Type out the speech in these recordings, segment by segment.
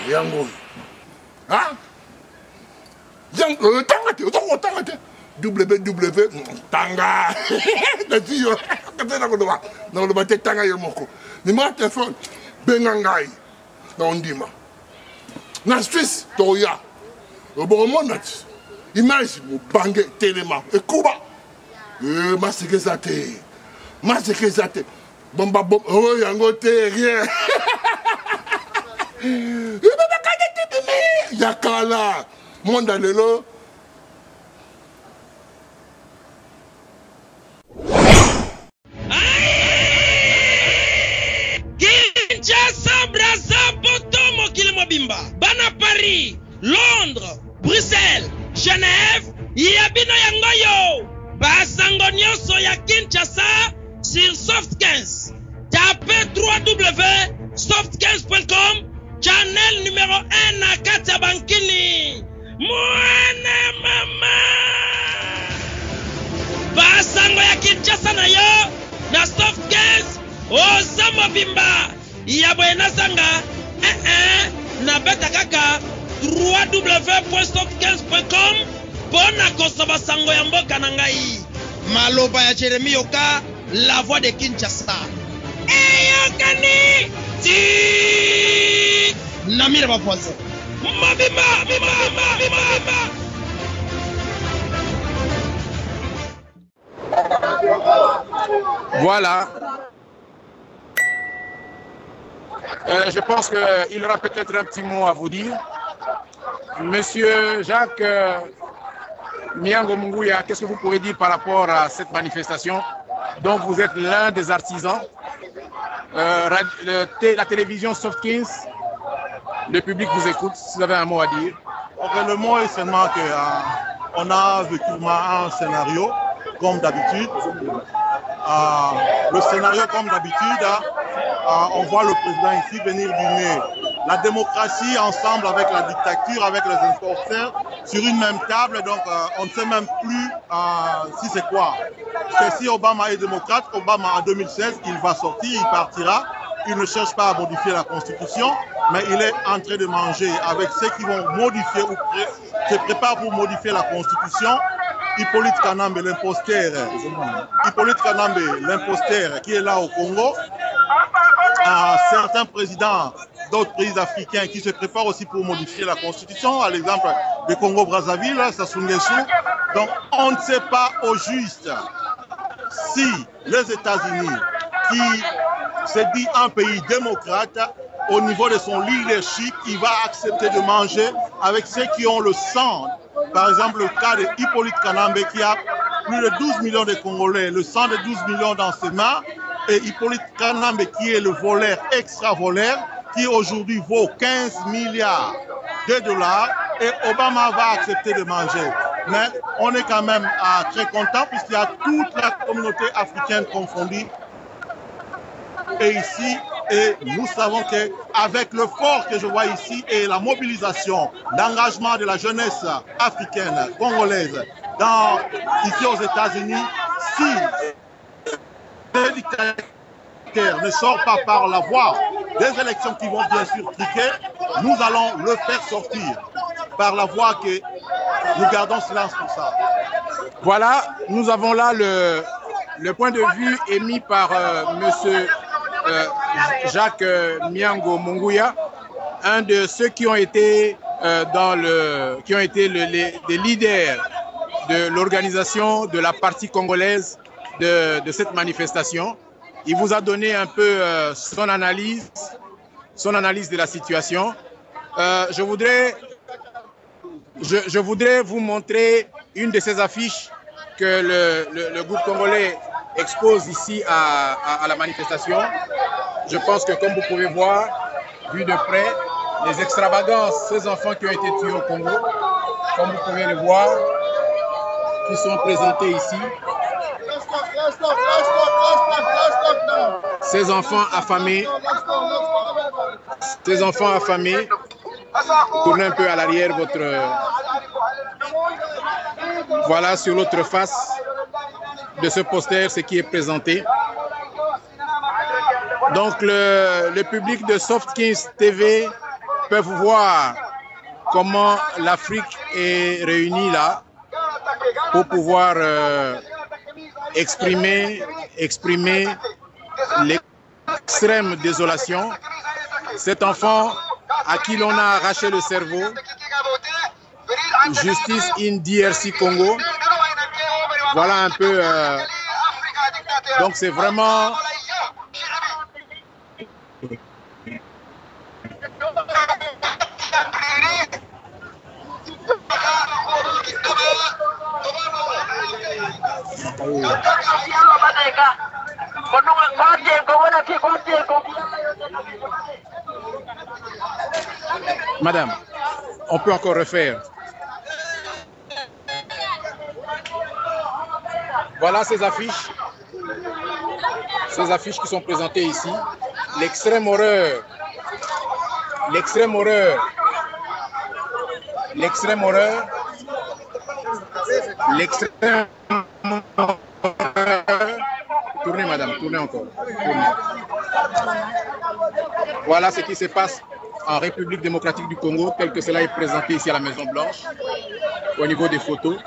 yango ah yango tanga te www tanga nati yo katena ko doba na lo bate tanga yo moko ni ma téléphone benga ngai na ondima na Suisse toya obomonat image mo bange telema ekuba maseke zate bomba bom oh yango te rien yakala monde lelo Kinshasa, Brazza, Poto, Mokili Mobimba, Bana Paris, Londres, Bruxelles, Genève, Yabino Yangoyo, Basango Nyonso ya Kinshasa sur Soft 15. Tapez www.soft15.com, channel numéro 1 à Katia Bankini. Mwana mama. Basango ya Kinshasa na yo, na Soft 15, Oza Mobimba. Yaboyena Sanga, na beta kaka, www.soft15.com, Bona Kosoba Sango ya mboka na ngai. Maloba ya Jeremy Yoka, la voix de Kinshasa. Yokani! Ti! Namira Bafoise. Mabima! Voilà. Je pense qu'il aura peut-être un petit mot à vous dire. Monsieur Jacques Miango Munguya, qu'est-ce que vous pourrez dire par rapport à cette manifestation? Donc vous êtes l'un des artisans. La télévision Soft 15, le public vous écoute, si vous avez un mot à dire. Okay, le mot est seulement qu'on a vécu un scénario, comme d'habitude. Le scénario, comme d'habitude, on voit le président ici venir dîner la démocratie ensemble avec la dictature, avec les importateurs, sur une même table. Donc on ne sait même plus si c'est quoi. Parce que si Obama est démocrate, Obama en 2016, il va sortir, il partira. Il ne cherche pas à modifier la Constitution, mais il est en train de manger avec ceux qui vont modifier ou se préparent pour modifier la Constitution. Hippolyte Kanambe, l'imposteur, qui est là au Congo, certains présidents d'autres pays africains qui se préparent aussi pour modifier la Constitution, à l'exemple du Congo-Brazzaville, Sassou Nguesso. Donc on ne sait pas au juste si les États-Unis, qui se dit un pays démocrate, au niveau de son leadership, il va accepter de manger avec ceux qui ont le sang. Par exemple, le cas de Hippolyte Kanambe qui a plus de 12 millions de Congolais, le sang de 12 millions dans ses mains, et Hippolyte Kanambe qui est le voleur, extra-voleur, qui aujourd'hui vaut 15 milliards de dollars, et Obama va accepter de manger. Mais on est quand même très content puisqu'il y a toute la communauté africaine confondue. Et ici, et nous savons qu'avec le fort que je vois ici et la mobilisation, l'engagement de la jeunesse africaine, congolaise, ici aux États-Unis, si les dictateurs ne sortent pas par la voie des élections qui vont bien sûr cliquer, nous allons le faire sortir par la voie que nous gardons silence pour ça. Voilà, nous avons là le point de vue émis par monsieur Jacques Miango Munguya, un de ceux qui ont été les leaders de l'organisation de la partie congolaise de cette manifestation. Il vous a donné un peu son analyse de la situation. Je voudrais vous montrer une de ces affiches que le groupe congolais expose ici à la manifestation. Je pense que comme vous pouvez voir, vu de près, les extravagances, ces enfants qui ont été tués au Congo, comme vous pouvez le voir, qui sont présentés ici. Ces enfants affamés, tournez un peu à l'arrière voilà sur l'autre face de ce poster ce qui est présenté. Donc le public de Soft 15 TV peuvent voir comment l'Afrique est réunie là pour pouvoir exprimer l'extrême désolation. Cet enfant à qui l'on a arraché le cerveau, justice in DRC Congo. Voilà un peu. Donc c'est vraiment. Madame, on peut encore refaire. Voilà ces affiches qui sont présentées ici. L'extrême horreur, l'extrême horreur, l'extrême horreur, l'extrême horreur. Tournez, madame, tournez encore. Tournez. Voilà ce qui se passe en République démocratique du Congo, tel que cela est présenté ici à la Maison Blanche, au niveau des photos.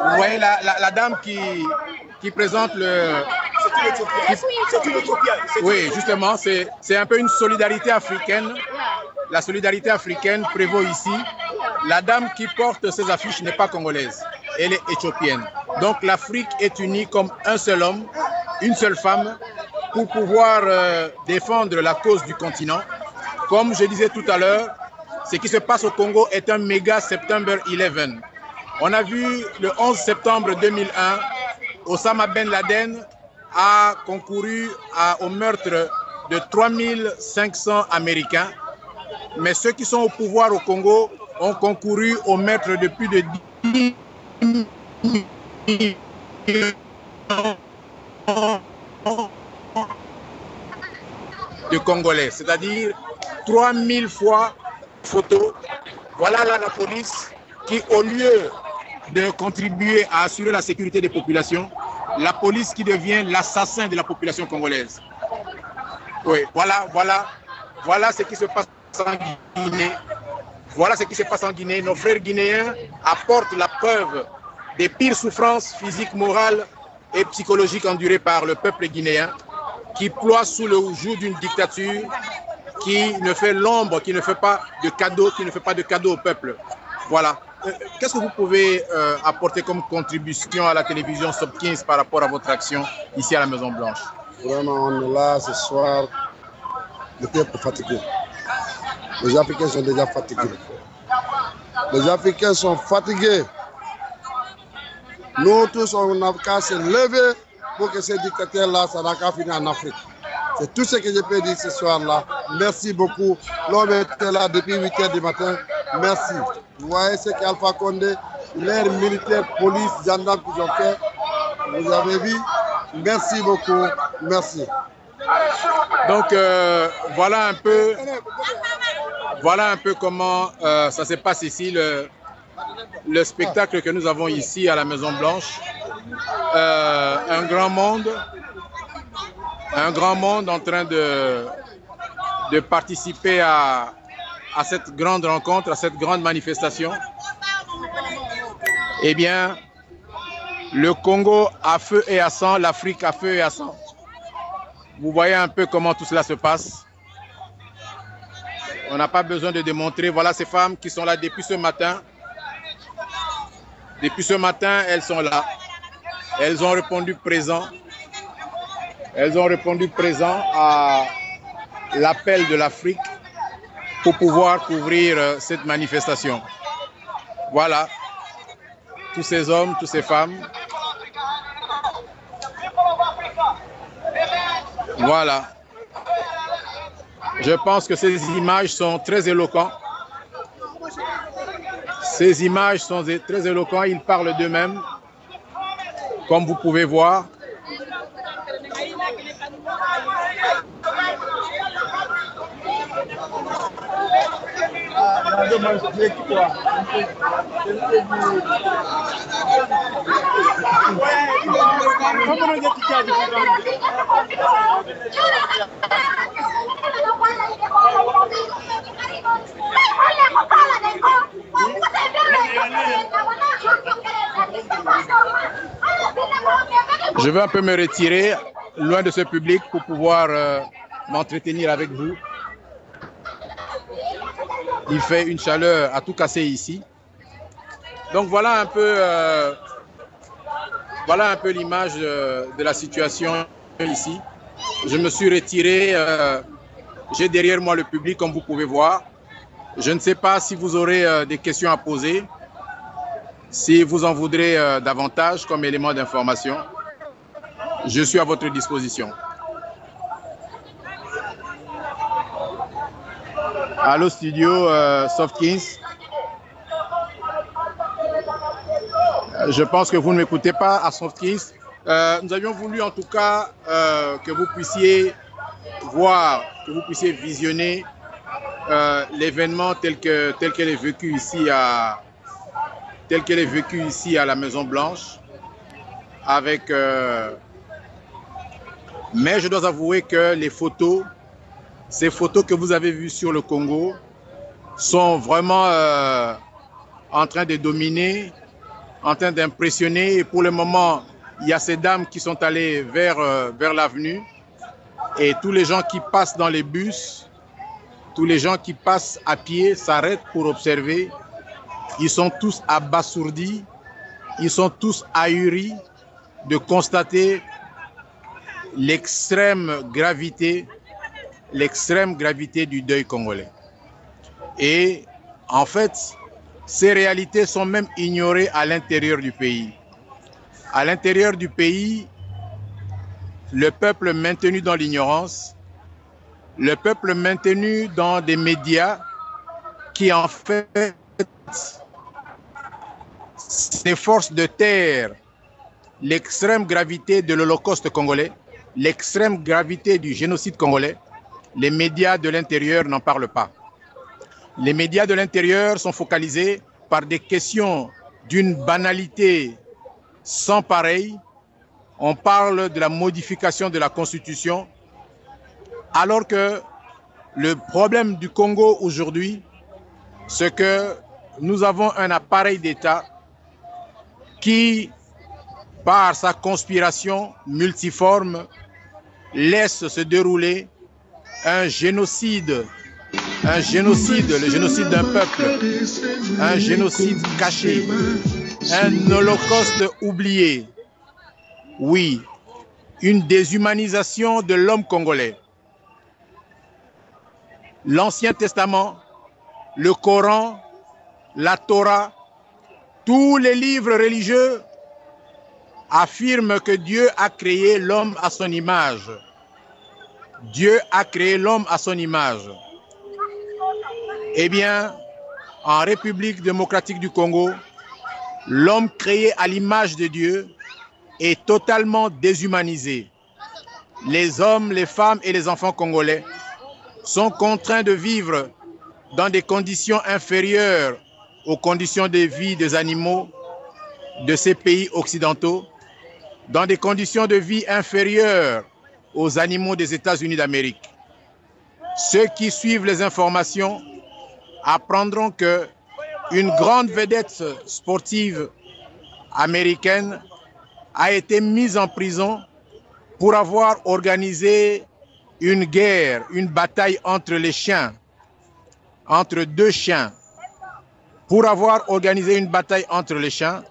Vous voyez la dame qui présente le... C'est une Éthiopienne. Oui, justement, c'est un peu une solidarité africaine. La solidarité africaine prévaut ici. La dame qui porte ces affiches n'est pas congolaise, elle est éthiopienne. Donc l'Afrique est unie comme un seul homme, une seule femme, pour pouvoir défendre la cause du continent. Comme je disais tout à l'heure, ce qui se passe au Congo est un méga September 11. On a vu le 11 septembre 2001, Osama Ben Laden a concouru au meurtre de 3500 Américains. Mais ceux qui sont au pouvoir au Congo ont concouru au meurtre de plus de 10 de Congolais, c'est-à-dire 3000 fois photos. Voilà là la police qui, au lieu de contribuer à assurer la sécurité des populations, la police qui devient l'assassin de la population congolaise. Oui, voilà ce qui se passe en Guinée. Voilà ce qui se passe en Guinée. Nos frères guinéens apportent la preuve des pires souffrances physiques, morales et psychologiques endurées par le peuple guinéen, qui ploie sous le joug d'une dictature qui ne fait l'ombre, qui ne fait pas de cadeaux, au peuple. Voilà. Qu'est-ce que vous pouvez apporter comme contribution à la télévision Sopkins par rapport à votre action ici à la Maison Blanche? Vraiment, on est là ce soir, le peuple fatigué. Les Africains sont déjà fatigués. Les Africains sont fatigués. Nous tous, on n'a qu'à se lever pour que ces dictateurs-là, ça n'a qu'à finir en Afrique. C'est tout ce que je peux dire ce soir-là. Merci beaucoup. L'homme était là depuis 8 h du matin. Merci. Vous voyez ce qu'Alpha Condé, l'air militaire, police, gendarmes qu'ils ont fait. Vous avez vu. Merci beaucoup. Merci. Donc, voilà un peu comment ça se passe ici, le spectacle que nous avons ici à la Maison Blanche. Un grand monde en train de participer à cette grande rencontre, à cette grande manifestation. Eh bien, le Congo à feu et à sang, l'Afrique à feu et à sang. Vous voyez un peu comment tout cela se passe. On n'a pas besoin de démontrer. Voilà ces femmes qui sont là depuis ce matin. Depuis ce matin, elles sont là. Elles ont répondu présent. Elles ont répondu présent à l'appel de l'Afrique pour pouvoir couvrir cette manifestation. Voilà. Tous ces hommes, toutes ces femmes. Voilà. Je pense que ces images sont très éloquentes. Ces images sont très éloquentes. Ils parlent d'eux-mêmes. Comme vous pouvez voir. Je vais un peu me retirer loin de ce public pour pouvoir m'entretenir avec vous. Il fait une chaleur à tout casser ici. Donc voilà un peu l'image de la situation ici. Je me suis retiré, j'ai derrière moi le public comme vous pouvez voir. Je ne sais pas si vous aurez des questions à poser, si vous en voudrez davantage comme élément d'information. Je suis à votre disposition. Allô studio Softkins. Je pense que vous ne m'écoutez pas à Softkins. Nous avions voulu en tout cas que vous puissiez voir, que vous puissiez visionner l'événement tel qu'elle est vécu ici à la Maison Blanche. Avec mais je dois avouer que les photos, ces photos que vous avez vues sur le Congo sont vraiment en train de dominer, en train d'impressionner. Et pour le moment, il y a ces dames qui sont allées vers l'avenue et tous les gens qui passent dans les bus, tous les gens qui passent à pied s'arrêtent pour observer. Ils sont tous abasourdis, ils sont tous ahuris de constater l'extrême gravité du deuil congolais. Et en fait, ces réalités sont même ignorées à l'intérieur du pays. À l'intérieur du pays, le peuple maintenu dans l'ignorance, le peuple maintenu dans des médias qui en fait s'efforcent de taire l'extrême gravité de l'Holocauste congolais, l'extrême gravité du génocide congolais. Les médias de l'intérieur n'en parlent pas. Les médias de l'intérieur sont focalisés par des questions d'une banalité sans pareil. On parle de la modification de la Constitution, alors que le problème du Congo aujourd'hui, c'est que nous avons un appareil d'État qui, par sa conspiration multiforme, laisse se dérouler un génocide, le génocide d'un peuple, un génocide caché, un holocauste oublié. Oui, une déshumanisation de l'homme congolais. L'Ancien Testament, le Coran, la Torah, tous les livres religieux affirment que Dieu a créé l'homme à son image. Dieu a créé l'homme à son image. Eh bien, en République démocratique du Congo, l'homme créé à l'image de Dieu est totalement déshumanisé. Les hommes, les femmes et les enfants congolais sont contraints de vivre dans des conditions inférieures aux conditions de vie des animaux de ces pays occidentaux, dans des conditions de vie inférieures aux animaux des États-Unis d'Amérique. Ceux qui suivent les informations apprendront que une grande vedette sportive américaine a été mise en prison pour avoir organisé une guerre, une bataille entre les chiens, entre deux chiens. Pour avoir organisé une bataille entre les chiens,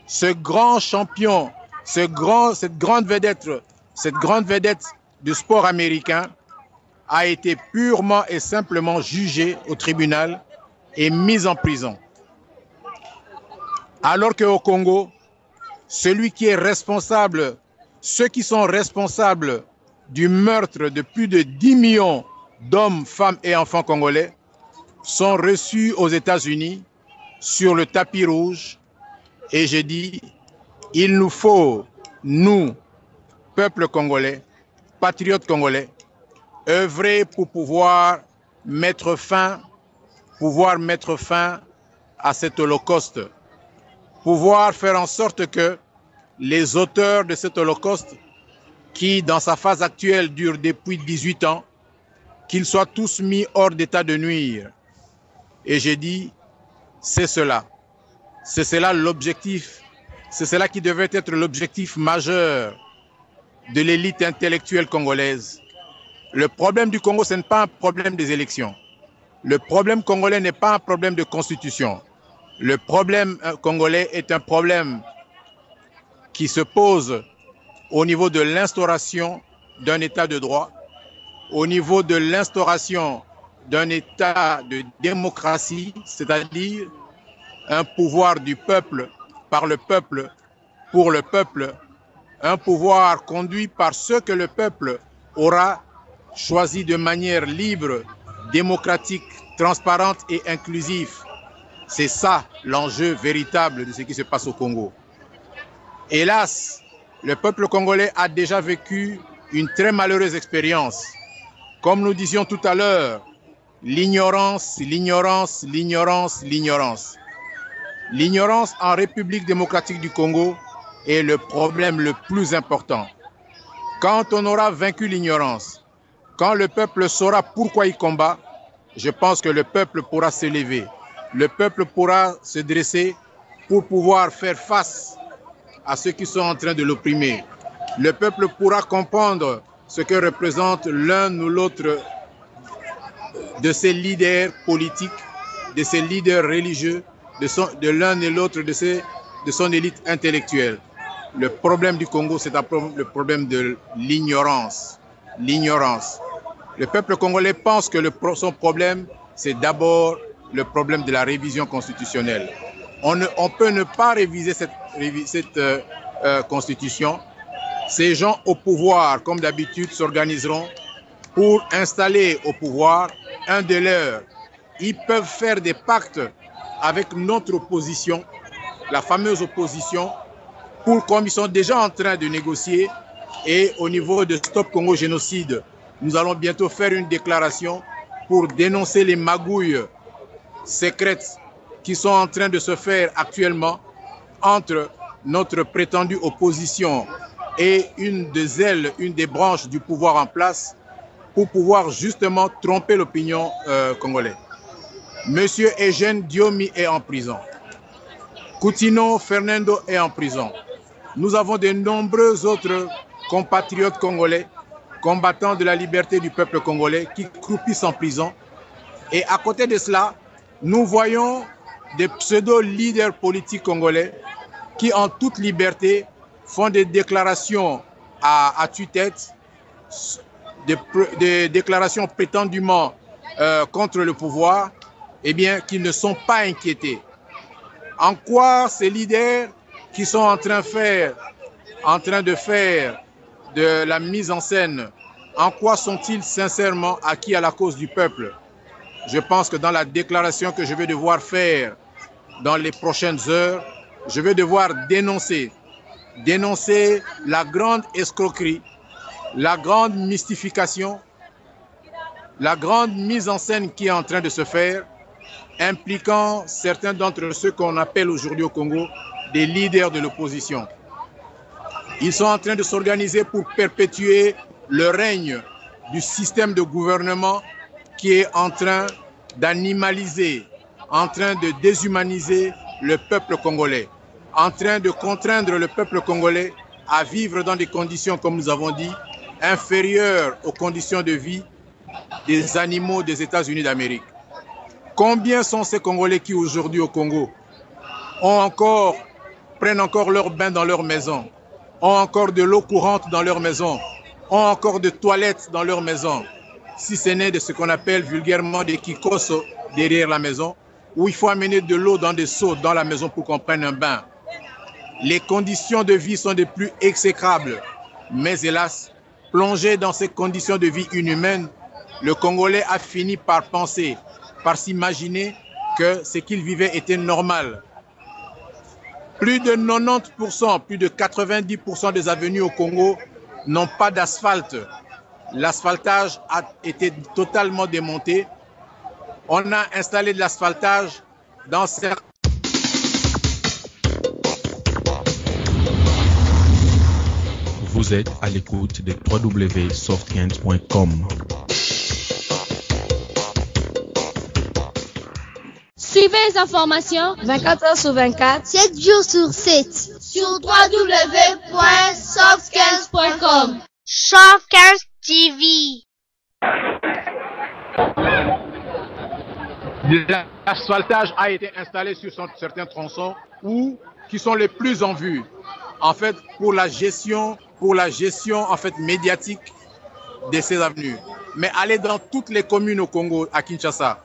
ce grand champion, cette grande vedette du sport américain a été purement et simplement jugé au tribunal et mis en prison. Alors qu'au Congo, celui qui est responsable, ceux qui sont responsables du meurtre de plus de 10 millions d'hommes, femmes et enfants congolais sont reçus aux États-Unis sur le tapis rouge. Et j'ai dit, il nous faut, nous, peuple congolais, patriotes congolais, œuvrer pour pouvoir mettre fin à cet holocauste, pouvoir faire en sorte que les auteurs de cet holocauste, qui dans sa phase actuelle dure depuis 18 ans, qu'ils soient tous mis hors d'état de nuire. Et j'ai dit, c'est cela l'objectif C'est cela qui devait être l'objectif majeur de l'élite intellectuelle congolaise. Le problème du Congo, ce n'est pas un problème des élections. Le problème congolais n'est pas un problème de constitution. Le problème congolais est un problème qui se pose au niveau de l'instauration d'un état de droit, au niveau de l'instauration d'un état de démocratie, c'est-à-dire un pouvoir du peuple, par le peuple, pour le peuple, un pouvoir conduit par ceux que le peuple aura choisi de manière libre, démocratique, transparente et inclusive. C'est ça l'enjeu véritable de ce qui se passe au Congo. Hélas, le peuple congolais a déjà vécu une très malheureuse expérience. Comme nous disions tout à l'heure, l'ignorance, l'ignorance, l'ignorance, l'ignorance. L'ignorance en République démocratique du Congo est le problème le plus important. Quand on aura vaincu l'ignorance, quand le peuple saura pourquoi il combat, je pense que le peuple pourra se lever. Le peuple pourra se dresser pour pouvoir faire face à ceux qui sont en train de l'opprimer. Le peuple pourra comprendre ce que représente l'un ou l'autre de ses leaders politiques, de ses leaders religieux, de l'un et l'autre de son élite intellectuelle. Le problème du Congo, c'est le problème de l'ignorance. L'ignorance. Le peuple congolais pense que son problème, c'est d'abord le problème de la révision constitutionnelle. On peut ne pas réviser cette constitution. Ces gens au pouvoir, comme d'habitude, s'organiseront pour installer au pouvoir un de leurs. Ils peuvent faire des pactes avec notre opposition, la fameuse opposition, comme ils sont déjà en train de négocier. Et au niveau de Stop Congo Génocide, nous allons bientôt faire une déclaration pour dénoncer les magouilles secrètes qui sont en train de se faire actuellement entre notre prétendue opposition et une des branches du pouvoir en place pour pouvoir justement tromper l'opinion congolaise. Monsieur Eugène Diomi est en prison. Coutinho Fernando est en prison. Nous avons de nombreux autres compatriotes congolais, combattants de la liberté du peuple congolais, qui croupissent en prison. Et à côté de cela, nous voyons des pseudo-leaders politiques congolais qui, en toute liberté, font des déclarations à tue-tête, des déclarations prétendument contre le pouvoir, eh bien, qui ne sont pas inquiétés. En quoi ces leaders qui sont en train de faire de la mise en scène, en quoi sont-ils sincèrement acquis à la cause du peuple? Je pense que dans la déclaration que je vais devoir faire dans les prochaines heures, je vais devoir dénoncer la grande escroquerie, la grande mystification, la grande mise en scène qui est en train de se faire, impliquant certains d'entre ceux qu'on appelle aujourd'hui au Congo des leaders de l'opposition. Ils sont en train de s'organiser pour perpétuer le règne du système de gouvernement qui est en train d'animaliser, en train de déshumaniser le peuple congolais, en train de contraindre le peuple congolais à vivre dans des conditions, comme nous avons dit, inférieures aux conditions de vie des animaux des États-Unis d'Amérique. Combien sont ces Congolais qui aujourd'hui au Congo prennent encore leur bain dans leur maison, ont encore de l'eau courante dans leur maison, ont encore de toilettes dans leur maison, si ce n'est de ce qu'on appelle vulgairement des kikoso derrière la maison, où il faut amener de l'eau dans des seaux dans la maison pour qu'on prenne un bain. Les conditions de vie sont des plus exécrables, mais hélas, plongé dans ces conditions de vie inhumaines, le Congolais a fini par penser, par s'imaginer que ce qu'il vivait était normal. Plus de 90%, plus de 90% des avenues au Congo n'ont pas d'asphalte. L'asphaltage a été totalement démonté. On a installé de l'asphaltage dans certains... Vous êtes à l'écoute de www.softgains.com. Suivez les informations 24 heures sur 24, 7 jours sur 7 sur www.soft15.com. Soft 15 TV. L'asphaltage a été installé sur certains tronçons qui sont les plus en vue, en fait, pour la gestion en fait médiatique de ces avenues. Mais aller dans toutes les communes au Congo, à Kinshasa,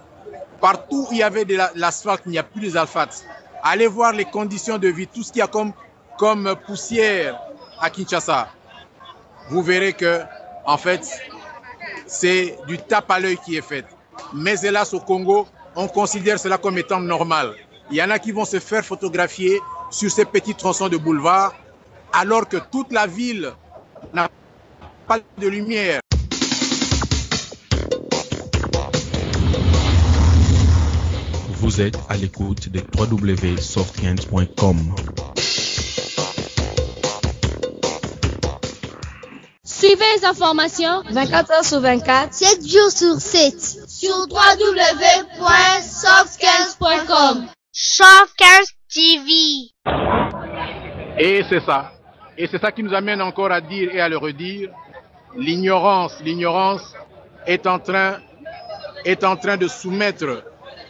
partout où il y avait de l'asphalte, il n'y a plus d'asphalte. Allez voir les conditions de vie, tout ce qu'il y a comme poussière à Kinshasa. Vous verrez que, en fait, c'est du tape à l'œil qui est fait. Mais hélas, au Congo, on considère cela comme étant normal. Il y en a qui vont se faire photographier sur ces petits tronçons de boulevard, alors que toute la ville n'a pas de lumière. Vous êtes à l'écoute de www.soft15.com. Suivez les informations 24 heures sur 24, 7 jours sur 7 sur www.soft15.com. Soft 15 TV. Et c'est ça. Et c'est ça qui nous amène encore à dire et à le redire. L'ignorance est en train de soumettre,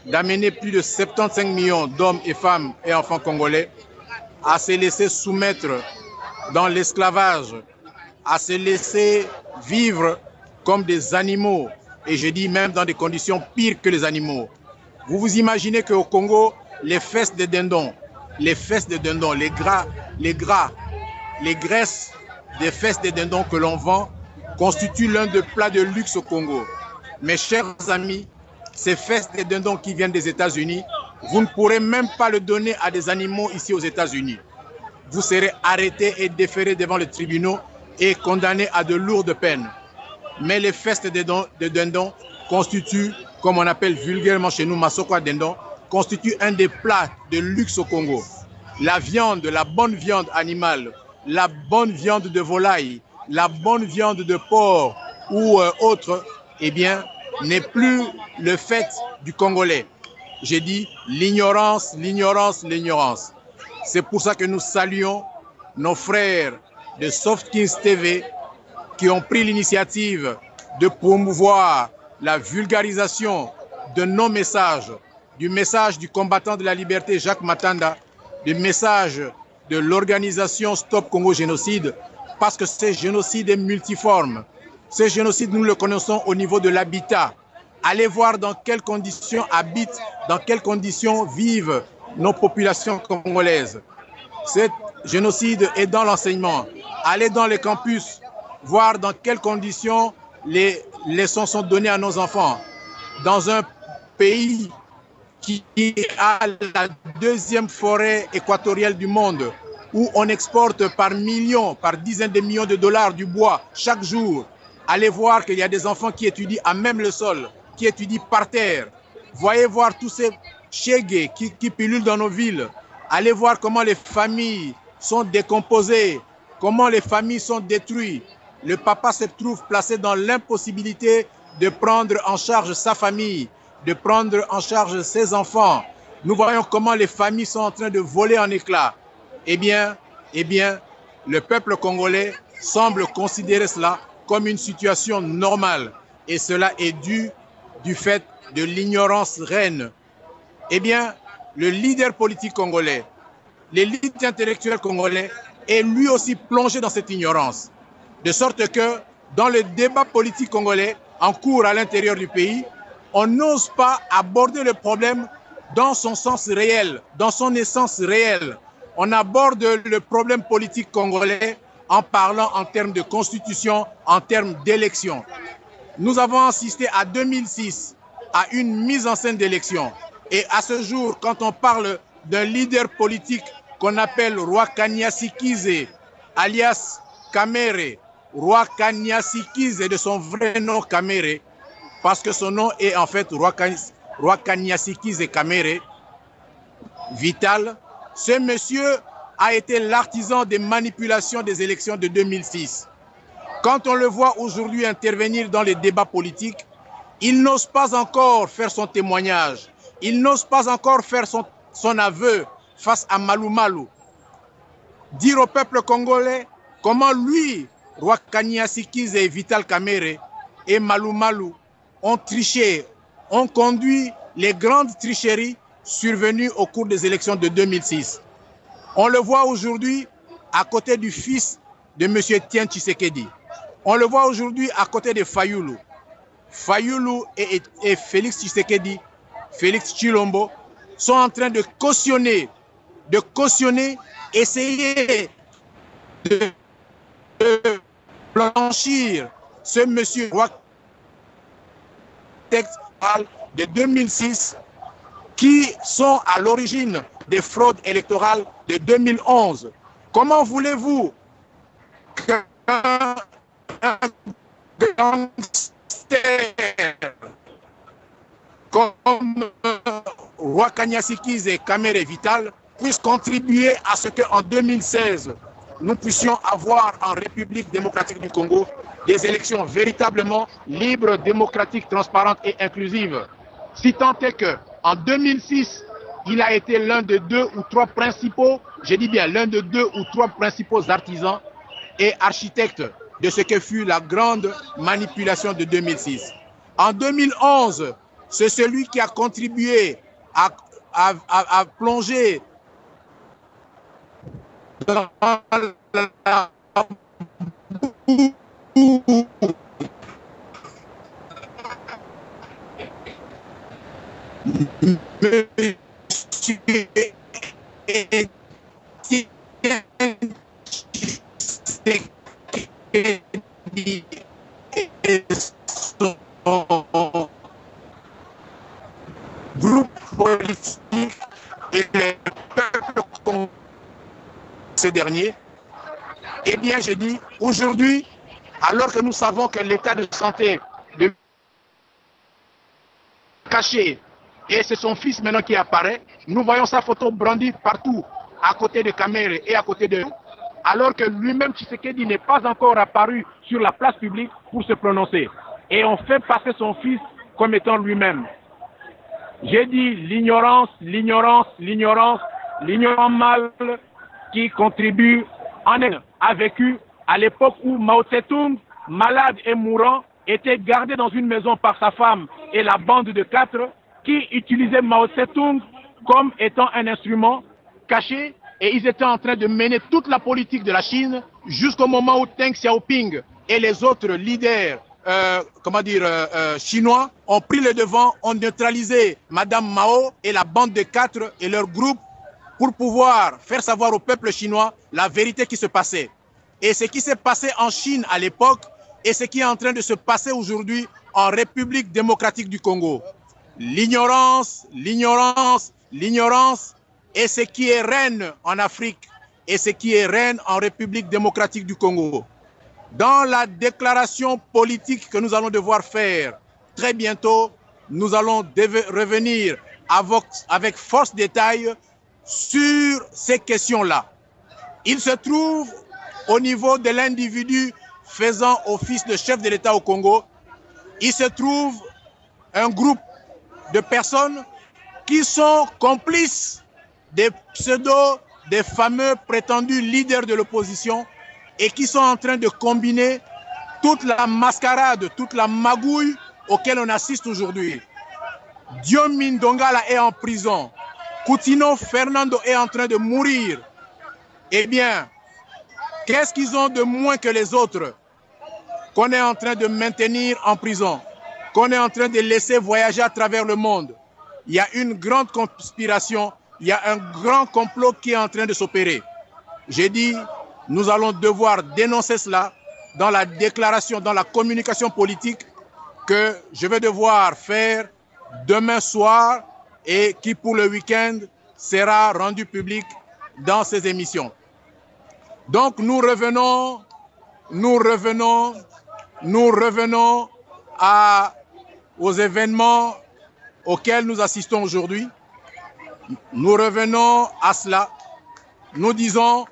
d'amener plus de 75 millions d'hommes et femmes et enfants congolais à se laisser soumettre dans l'esclavage, à se laisser vivre comme des animaux, et je dis même dans des conditions pires que les animaux. Vous vous imaginez qu'au Congo, les fesses de dindon, les graisses des fesses de dindon que l'on vend constituent l'un des plats de luxe au Congo. Mes chers amis, ces fesses de dindon qui viennent des États-Unis, vous ne pourrez même pas le donner à des animaux ici aux États-Unis. Vous serez arrêtés et déférés devant les tribunaux et condamnés à de lourdes peines. Mais les fesses de dindon constituent, comme on appelle vulgairement chez nous, masoko dindon, constituent un des plats de luxe au Congo. La viande, la bonne viande animale, la bonne viande de volaille, la bonne viande de porc ou autre, eh bien, n'est plus le fait du Congolais. J'ai dit l'ignorance. C'est pour ça que nous saluons nos frères de Soft 15 TV qui ont pris l'initiative de promouvoir la vulgarisation de nos messages, du message du combattant de la liberté Jacques Matanda, du message de l'organisation Stop Congo Génocide, parce que ce génocide est multiforme. Ce génocide, nous le connaissons au niveau de l'habitat. Allez voir dans quelles conditions habitent, dans quelles conditions vivent nos populations congolaises. Ce génocide est dans l'enseignement. Allez dans les campus, voir dans quelles conditions les leçons sont données à nos enfants. Dans un pays qui a la deuxième forêt équatoriale du monde, où on exporte par millions, par dizaines de millions de dollars du bois chaque jour. Allez voir qu'il y a des enfants qui étudient à même le sol, qui étudient par terre. Voyez voir tous ces chégués qui pullulent dans nos villes. Allez voir comment les familles sont décomposées, comment les familles sont détruites. Le papa se trouve placé dans l'impossibilité de prendre en charge sa famille, de prendre en charge ses enfants. Nous voyons comment les familles sont en train de voler en éclats. Eh bien, le peuple congolais semble considérer cela comme une situation normale. Et cela est dû du fait de l'ignorance reine. Eh bien, le leader politique congolais, l'élite intellectuelle congolais est lui aussi plongé dans cette ignorance. De sorte que dans le débat politique congolais en cours à l'intérieur du pays, on n'ose pas aborder le problème dans son sens réel, dans son essence réelle. On aborde le problème politique congolais en parlant en termes de constitution, en termes d'élection. Nous avons assisté à 2006 à une mise en scène d'élection. Et à ce jour, quand on parle d'un leader politique qu'on appelle Roi Kanyasikize, alias Kamere, Roi Kanyasikize de son vrai nom Kamere, parce que son nom est en fait Roi Kanyasikize Kamere, Vital, ce monsieur a été l'artisan des manipulations des élections de 2006. Quand on le voit aujourd'hui intervenir dans les débats politiques, il n'ose pas encore faire son témoignage. Il n'ose pas encore faire son aveu face à Malou Malou. dire au peuple congolais comment lui, Roi Kanyasikize et Vital Kamerhe et Malou Malou ont triché, ont conduit les grandes tricheries survenues au cours des élections de 2006. On le voit aujourd'hui à côté du fils de M. Tien Tshisekedi. On le voit aujourd'hui à côté de Fayulu. Fayulu et Félix Tshisekedi, Félix Tshilombo, sont en train de cautionner, essayer de blanchir ce monsieur roi de 2006 qui sont à l'origine des fraudes électorales de 2011. Comment voulez-vous qu'un gangster comme Roi Kanyasikize et Kamerhe Vital puisse contribuer à ce qu'en 2016, nous puissions avoir en République démocratique du Congo des élections véritablement libres, démocratiques, transparentes et inclusives. Si tant est qu'en 2006, il a été l'un de deux ou trois principaux, je dis bien l'un de deux ou trois principaux artisans et architectes de ce que fut la grande manipulation de 2006. En 2011, c'est celui qui a contribué à plonger dans la groupe politique et les peuples ce dernier, eh bien je dis aujourd'hui, alors que nous savons que l'état de santé de caché et c'est son fils maintenant qui apparaît, nous voyons sa photo brandie partout à côté de Kamerhe et à côté de nous, alors que lui-même Tshisekedi n'est pas encore apparu sur la place publique pour se prononcer. Et on fait passer son fils comme étant lui-même. J'ai dit l'ignorance, l'ignorance, l'ignorance, l'ignorant mal qui contribue en elle a vécu à l'époque où Mao Tse-tung, malade et mourant, était gardé dans une maison par sa femme et la bande de 4 qui utilisaient Mao Tse-tung comme étant un instrument caché et ils étaient en train de mener toute la politique de la Chine jusqu'au moment où Deng Xiaoping et les autres leaders chinois ont pris le devant, ont neutralisé Madame Mao et la bande de 4 et leur groupe pour pouvoir faire savoir au peuple chinois la vérité qui se passait. Et ce qui s'est passé en Chine à l'époque et ce qui est en train de se passer aujourd'hui en République démocratique du Congo. L'ignorance, l'ignorance, l'ignorance est ce qui est reine en Afrique et ce qui est reine en République démocratique du Congo. Dans la déclaration politique que nous allons devoir faire très bientôt, nous allons revenir avec force détail sur ces questions-là. Il se trouve au niveau de l'individu faisant office de chef de l'État au Congo, il se trouve un groupe de personnes qui sont complices des des fameux prétendus leaders de l'opposition et qui sont en train de combiner toute la mascarade, toute la magouille auquel on assiste aujourd'hui. Diomi Ndongala est en prison. Coutinho Fernando est en train de mourir. Eh bien, qu'est-ce qu'ils ont de moins que les autres qu'on est en train de maintenir en prison, qu'on est en train de laisser voyager à travers le monde? Il y a une grande conspiration, il y a un grand complot qui est en train de s'opérer. J'ai dit, nous allons devoir dénoncer cela dans la déclaration, dans la communication politique que je vais devoir faire demain soir et qui pour le week-end sera rendu public dans ces émissions. Donc nous revenons aux événements auxquels nous assistons aujourd'hui. Nous revenons à cela. Nous disons,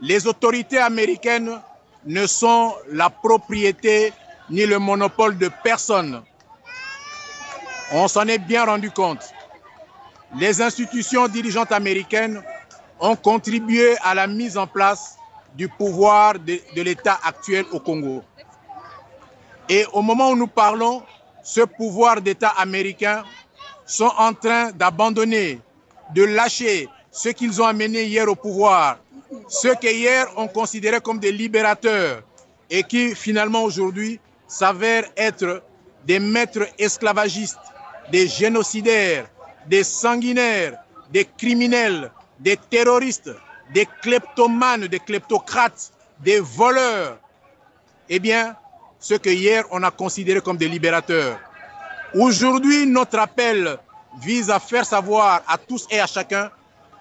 les autorités américaines ne sont la propriété ni le monopole de personne. On s'en est bien rendu compte. Les institutions dirigeantes américaines ont contribué à la mise en place du pouvoir de l'État actuel au Congo. Et au moment où nous parlons, ce pouvoir d'État américain sont en train d'abandonner, de lâcher ceux qu'ils ont amenés hier au pouvoir, ceux que hier on considérait comme des libérateurs et qui finalement aujourd'hui s'avèrent être des maîtres esclavagistes, des génocidaires, des sanguinaires, des criminels, des terroristes, des kleptomanes, des kleptocrates, des voleurs. Eh bien, ce que hier on a considéré comme des libérateurs. Aujourd'hui, notre appel vise à faire savoir à tous et à chacun,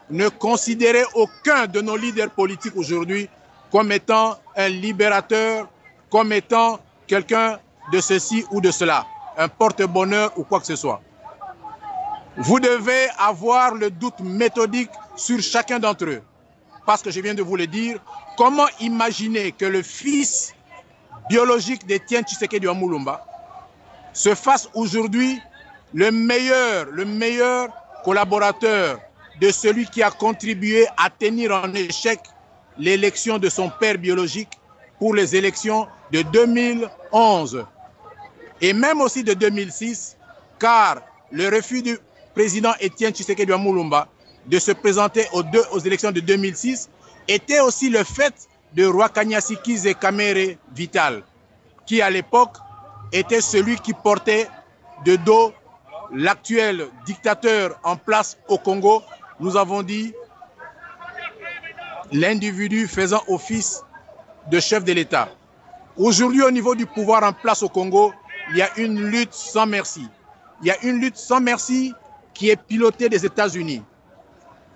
ne considérez aucun de nos leaders politiques aujourd'hui comme étant un libérateur, comme étant quelqu'un de ceci ou de cela, un porte-bonheur ou quoi que ce soit. Vous devez avoir le doute méthodique sur chacun d'entre eux. Parce que je viens de vous le dire, comment imaginer que le fils biologique d'Étienne Tshisekedi Mulumba se fasse aujourd'hui le meilleur collaborateur de celui qui a contribué à tenir en échec l'élection de son père biologique pour les élections de 2011 et même aussi de 2006, car le refus du président Étienne Tshisekedi Mulumba de se présenter aux élections de 2006 était aussi le fait de Rwakanya Sikize Kamere Vital, qui à l'époque était celui qui portait de dos l'actuel dictateur en place au Congo. Nous avons dit l'individu faisant office de chef de l'État. Aujourd'hui, au niveau du pouvoir en place au Congo, il y a une lutte sans merci. Il y a une lutte sans merci qui est pilotée des États-Unis.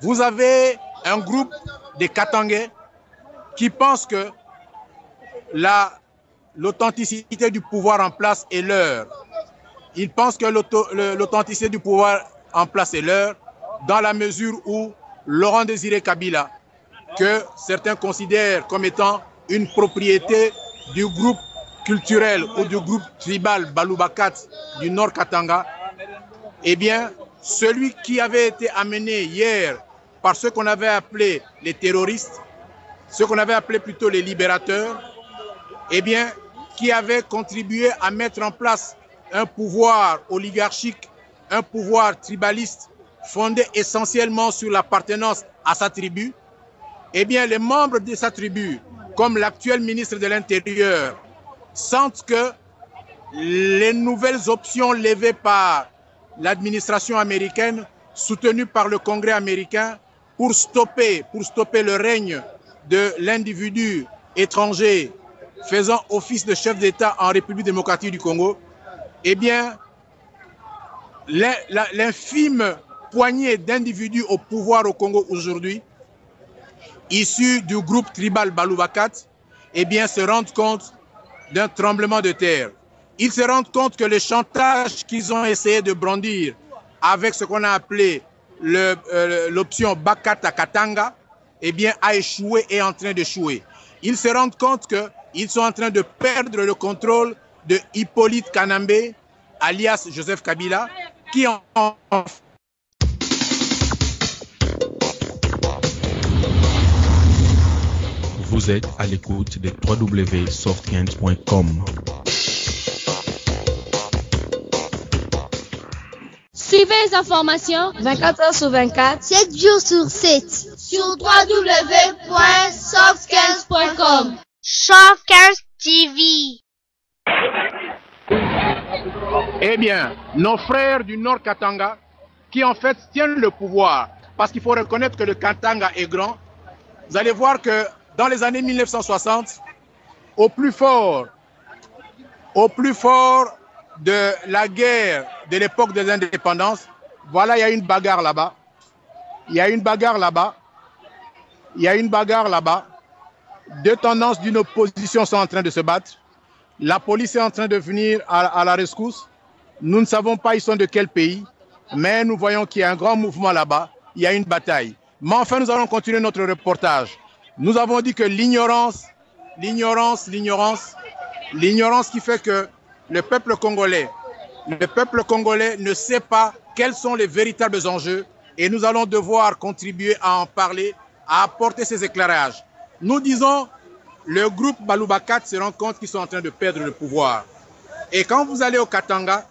Vous avez un groupe des Katangais qui pensent que l'authenticité du pouvoir en place est leur. Ils pensent que l'authenticité du pouvoir en place est leur dans la mesure où Laurent Désiré Kabila, que certains considèrent comme étant une propriété du groupe culturel ou du groupe tribal Balubakat du Nord Katanga, eh bien, celui qui avait été amené hier par ceux qu'on avait appelés les terroristes, ceux qu'on avait appelés plutôt les libérateurs, eh bien, qui avait contribué à mettre en place un pouvoir oligarchique, un pouvoir tribaliste, fondé essentiellement sur l'appartenance à sa tribu, eh bien, les membres de sa tribu, comme l'actuel ministre de l'Intérieur, sentent que les nouvelles options levées par l'administration américaine, soutenue par le Congrès américain, pour stopper le règne de l'individu étranger faisant office de chef d'État en République démocratique du Congo, eh bien, l'infime poignée d'individus au pouvoir au Congo aujourd'hui, issus du groupe tribal Balubakat, eh bien, se rendent compte d'un tremblement de terre. Ils se rendent compte que le chantage qu'ils ont essayé de brandir avec ce qu'on a appelé l'option Bakata Katanga, eh bien, a échoué et est en train d'échouer. Ils se rendent compte qu'ils sont en train de perdre le contrôle de Hippolyte Kanambe, alias Joseph Kabila, qui en Vous êtes à l'écoute de www.softgains.com. Suivez les informations 24 heures sur 24, 7 jours sur 7 sur www.softgains.com. Softgains TV. Eh bien, nos frères du Nord Katanga, qui en fait tiennent le pouvoir, parce qu'il faut reconnaître que le Katanga est grand, vous allez voir que dans les années 1960, au plus fort de la guerre de l'époque des indépendances, voilà, il y a une bagarre là-bas. Deux tendances d'une opposition sont en train de se battre. La police est en train de venir à la rescousse. Nous ne savons pas ils sont de quel pays, mais nous voyons qu'il y a un grand mouvement là-bas. Il y a une bataille. Mais enfin, nous allons continuer notre reportage. Nous avons dit que l'ignorance qui fait que le peuple congolais ne sait pas quels sont les véritables enjeux et nous allons devoir contribuer à en parler à apporter ces éclairages. Nous disons, le groupe Balouba 4 se rend compte qu'ils sont en train de perdre le pouvoir. Et quand vous allez au Katanga,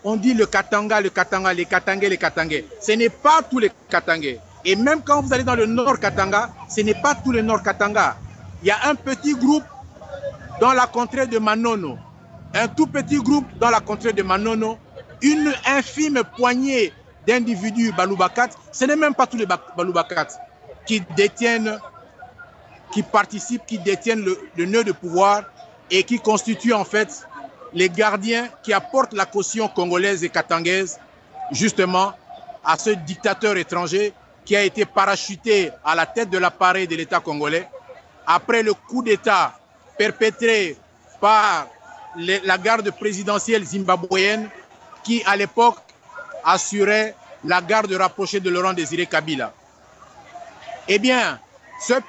on dit le Katanga, les Katangais, les Katangais. Ce n'est pas tous les Katangais. Et même quand vous allez dans le nord Katanga, ce n'est pas tout le nord Katanga. Il y a un petit groupe dans la contrée de Manono, un tout petit groupe dans la contrée de Manono, une infime poignée d'individus Balouba 4, ce n'est même pas tous les Balouba 4 qui détiennent, qui participent, qui détiennent le nœud de pouvoir et qui constituent en fait les gardiens qui apportent la caution congolaise et katangaise justement à ce dictateur étranger qui a été parachuté à la tête de l'appareil de l'État congolais après le coup d'État perpétré par la garde présidentielle zimbabwéenne qui, à l'époque, assurait la garde rapprochée de Laurent Désiré Kabila. Eh bien, cette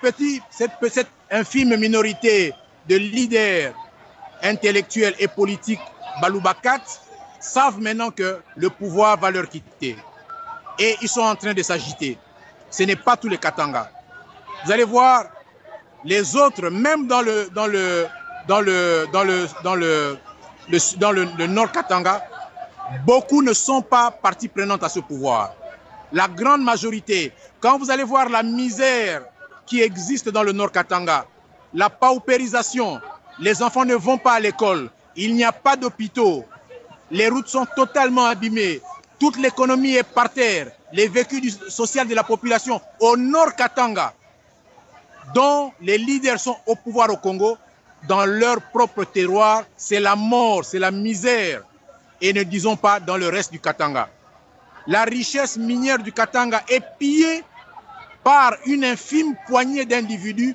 infime minorité de leaders intellectuels et politiques Balouba 4 savent maintenant que le pouvoir va leur quitter. Et ils sont en train de s'agiter. Ce n'est pas tous les Katanga. Vous allez voir les autres, même dans le nord Katanga, beaucoup ne sont pas partie prenante à ce pouvoir. La grande majorité, quand vous allez voir la misère qui existe dans le nord Katanga, la paupérisation, les enfants ne vont pas à l'école, il n'y a pas d'hôpitaux, les routes sont totalement abîmées, toute l'économie est par terre, les vécus sociaux de la population au nord Katanga, dont les leaders sont au pouvoir au Congo, dans leur propre terroir, c'est la mort, c'est la misère. Et ne disons pas dans le reste du Katanga. La richesse minière du Katanga est pillée par une infime poignée d'individus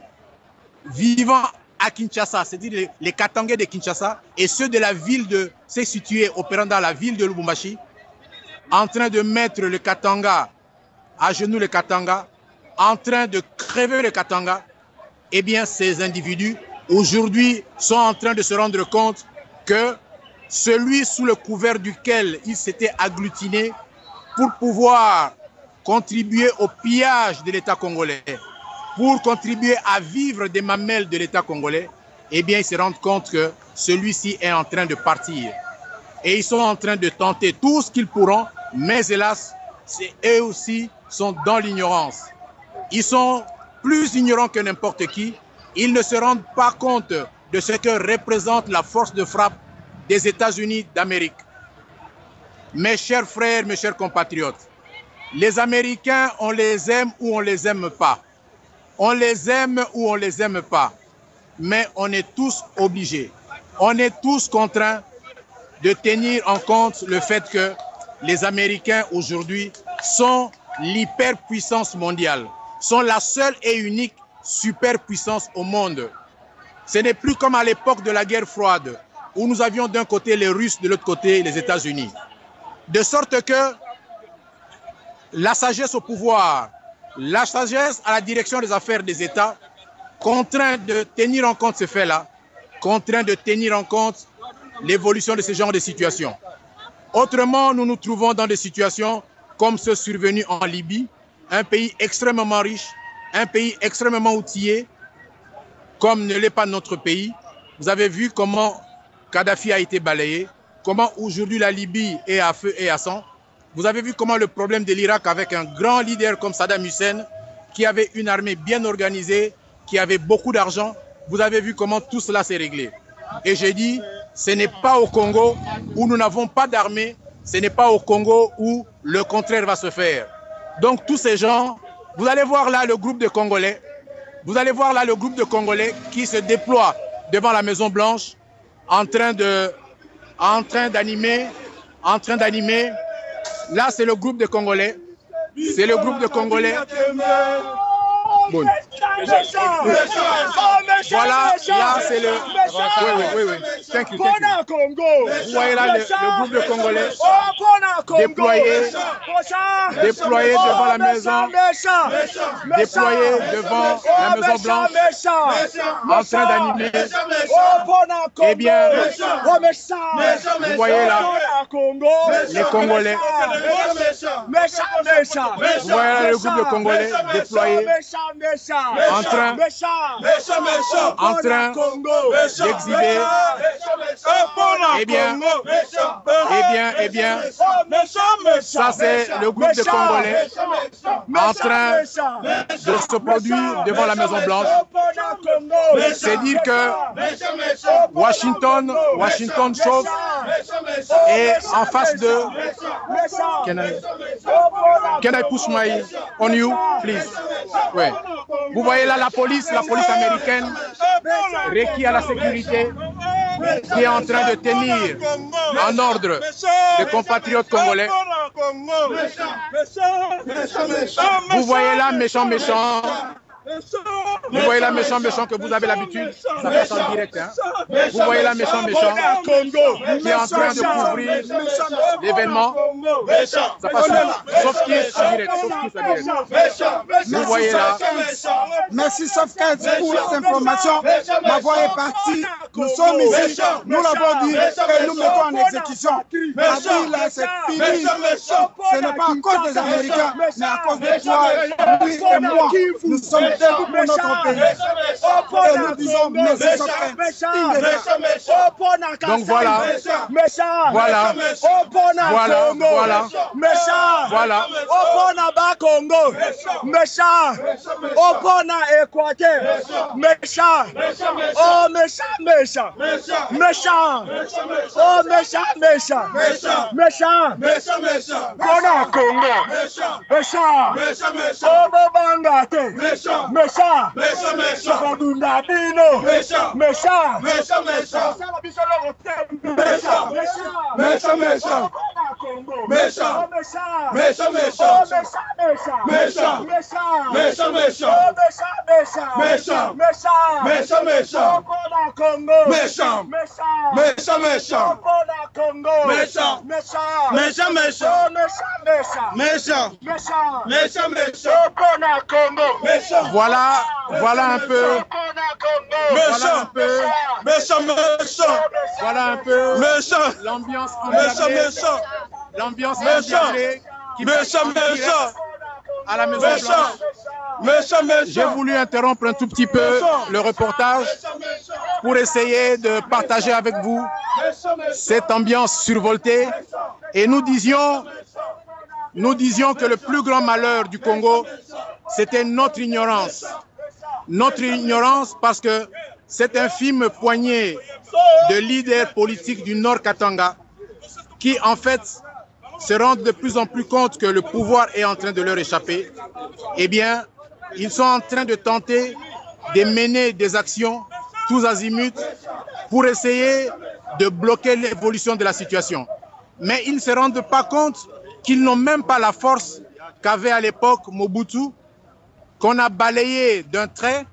vivant à Kinshasa, c'est-à-dire les Katangais de Kinshasa et ceux de la ville c'est situé opérant dans la ville de Lubumbashi, en train de mettre le Katanga, à genoux le Katanga, en train de crever le Katanga. Eh bien, ces individus, aujourd'hui, sont en train de se rendre compte que celui sous le couvert duquel ils s'étaient agglutinés pour pouvoir contribuer au pillage de l'État congolais, pour contribuer à vivre des mamelles de l'État congolais, eh bien, ils se rendent compte que celui-ci est en train de partir. Et ils sont en train de tenter tout ce qu'ils pourront, mais hélas, eux aussi sont dans l'ignorance. Ils sont plus ignorants que n'importe qui. Ils ne se rendent pas compte de ce que représente la force de frappe des États-Unis d'Amérique. Mes chers frères, mes chers compatriotes, les Américains, on les aime ou on les aime pas. On les aime ou on les aime pas. Mais on est tous obligés, on est tous contraints de tenir en compte le fait que les Américains aujourd'hui sont l'hyperpuissance mondiale, sont la seule et unique superpuissance au monde. Ce n'est plus comme à l'époque de la guerre froide, où nous avions d'un côté les Russes, de l'autre côté les États-Unis. De sorte que la sagesse au pouvoir, la sagesse à la direction des affaires des États, contraint de tenir en compte ces faits-là, contraint de tenir en compte l'évolution de ce genre de situations. Autrement, nous nous trouvons dans des situations comme ceux survenus en Libye, un pays extrêmement riche, un pays extrêmement outillé, comme ne l'est pas notre pays. Vous avez vu comment Kadhafi a été balayé, comment aujourd'hui la Libye est à feu et à sang. Vous avez vu comment le problème de l'Irak avec un grand leader comme Saddam Hussein, qui avait une armée bien organisée, qui avait beaucoup d'argent, vous avez vu comment tout cela s'est réglé. Et j'ai dit, ce n'est pas au Congo où nous n'avons pas d'armée, ce n'est pas au Congo où le contraire va se faire. Donc tous ces gens, vous allez voir là le groupe de Congolais, vous allez voir là le groupe de Congolais qui se déploie devant la Maison Blanche en train d'animer. Là c'est le groupe de Congolais, c'est le groupe de Congolais. Bon. Voilà, là c'est le... Oui. Thank you. Vous voyez là le groupe de Congolais déployé devant la maison, déployé devant la Maison Blanche, en train d'animer. Eh bien, vous voyez là les Congolais Vous voyez le groupe de Congolais déployé en train d'exhiber. Eh bien, ça c'est le groupe de Congolais en train de se produire devant la Maison Blanche. C'est dire que Washington chauffe et en face de Can I push my on you, please? Ouais. Vous voyez là la police américaine requis à la sécurité qui est en train de tenir en ordre les compatriotes congolais. Vous voyez là méchant. Vous voyez là méchant que vous avez l'habitude, ça passe en direct. Hein? Vous voyez là méchant qui est en train de couvrir l'événement. Ça passe sauf qui est en direct. Vous voyez là. Merci Sofkins pour les informations. Ma voix est partie. Nous sommes ici. Nous l'avons dit et nous mettons en exécution. La ville là c'est fini. Ce n'est pas à cause des Américains, mais à cause de toi, lui et moi. Nous sommes debout pour notre pays. Et nous disons merci Sofkins. Donc voilà. Congo, méchant, Opona Équateur, méchant, oh méchant, oh méchant, Opona Congo, méchant, oh Bobangate, méchant, Kodundabino, méchant, Voilà un peu l'ambiance qui à la Maison Blanche. J'ai voulu interrompre un tout petit peu le reportage pour essayer de partager avec vous cette ambiance survoltée. Et nous disions que le plus grand malheur du Congo, c'était notre ignorance. Notre ignorance parce que cette infime poignée de leaders politiques du Nord Katanga qui en fait se rendent de plus en plus compte que le pouvoir est en train de leur échapper, eh bien, ils sont en train de tenter de mener des actions tous azimuts pour essayer de bloquer l'évolution de la situation. Mais ils ne se rendent pas compte qu'ils n'ont même pas la force qu'avait à l'époque Mobutu, qu'on a balayé d'un trait,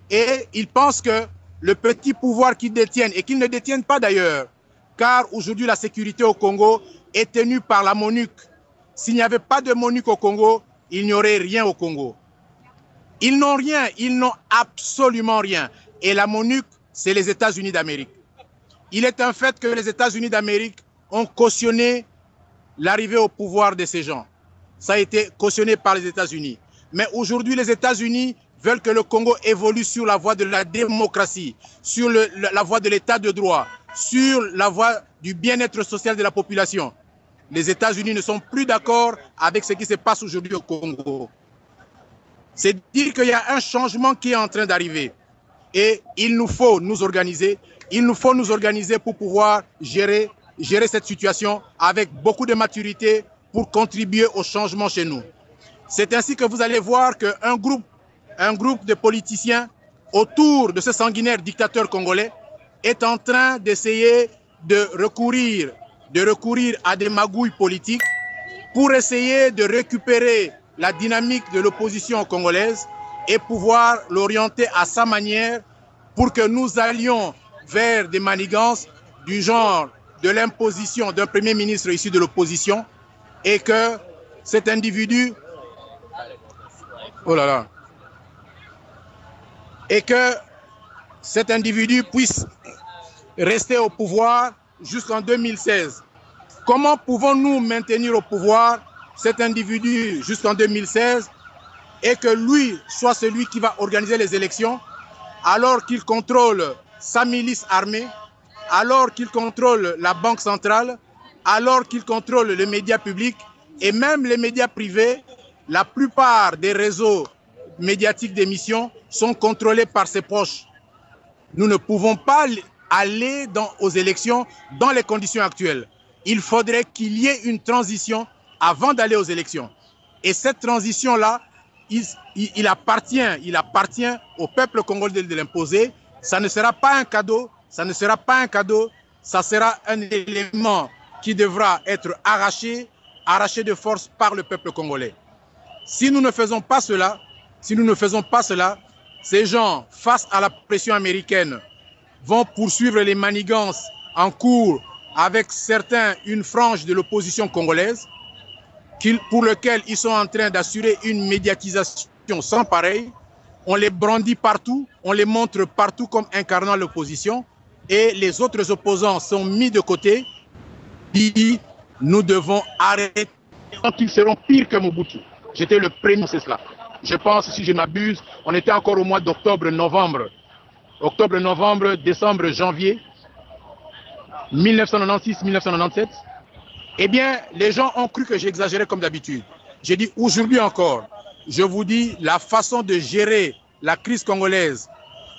et ils pensent que le petit pouvoir qu'ils détiennent, et qu'ils ne détiennent pas d'ailleurs, car aujourd'hui la sécurité au Congo est tenue par la MONUC. S'il n'y avait pas de MONUC au Congo, il n'y aurait rien au Congo. Ils n'ont rien, ils n'ont absolument rien. Et la MONUC, c'est les États-Unis d'Amérique. Il est un fait que les États-Unis d'Amérique ont cautionné l'arrivée au pouvoir de ces gens. Ça a été cautionné par les États-Unis. Mais aujourd'hui, les États-Unis veulent que le Congo évolue sur la voie de la démocratie, sur la voie de l'état de droit, sur la voie du bien-être social de la population. Les États-Unis ne sont plus d'accord avec ce qui se passe aujourd'hui au Congo. C'est dire qu'il y a un changement qui est en train d'arriver. Et il nous faut nous organiser. Il nous faut nous organiser pour pouvoir gérer cette situation avec beaucoup de maturité pour contribuer au changement chez nous. C'est ainsi que vous allez voir qu'un groupe de politiciens autour de ce sanguinaire dictateur congolais est en train d'essayer de recourir à des magouilles politiques pour essayer de récupérer la dynamique de l'opposition congolaise et pouvoir l'orienter à sa manière pour que nous allions vers des manigances du genre de l'imposition d'un premier ministre issu de l'opposition et que cet individu puisse rester au pouvoir jusqu'en 2016. Comment pouvons-nous maintenir au pouvoir cet individu jusqu'en 2016 et que lui soit celui qui va organiser les élections alors qu'il contrôle sa milice armée, alors qu'il contrôle la banque centrale, alors qu'il contrôle les médias publics et même les médias privés. La plupart des réseaux médiatiques d'émission sont contrôlés par ses proches. Nous ne pouvons pas aller aux élections dans les conditions actuelles. Il faudrait qu'il y ait une transition avant d'aller aux élections. Et cette transition-là, il appartient au peuple congolais de l'imposer. Ça ne sera pas un cadeau, ça ne sera pas un cadeau, ça sera un élément qui devra être arraché de force par le peuple congolais. Si nous ne faisons pas cela, ces gens, face à la pression américaine, vont poursuivre les manigances en cours avec certains, une frange de l'opposition congolaise, pour lequel ils sont en train d'assurer une médiatisation sans pareil. On les brandit partout, on les montre partout comme incarnant l'opposition, et les autres opposants sont mis de côté. Nous devons arrêter. Ils seront pires que Mobutu. J'étais le premier, c'est cela. Je pense, si je m'abuse, on était encore au mois d'octobre, novembre, décembre, janvier 1996-1997. Eh bien, les gens ont cru que j'exagérais comme d'habitude. J'ai dit aujourd'hui encore, je vous dis, la façon de gérer la crise congolaise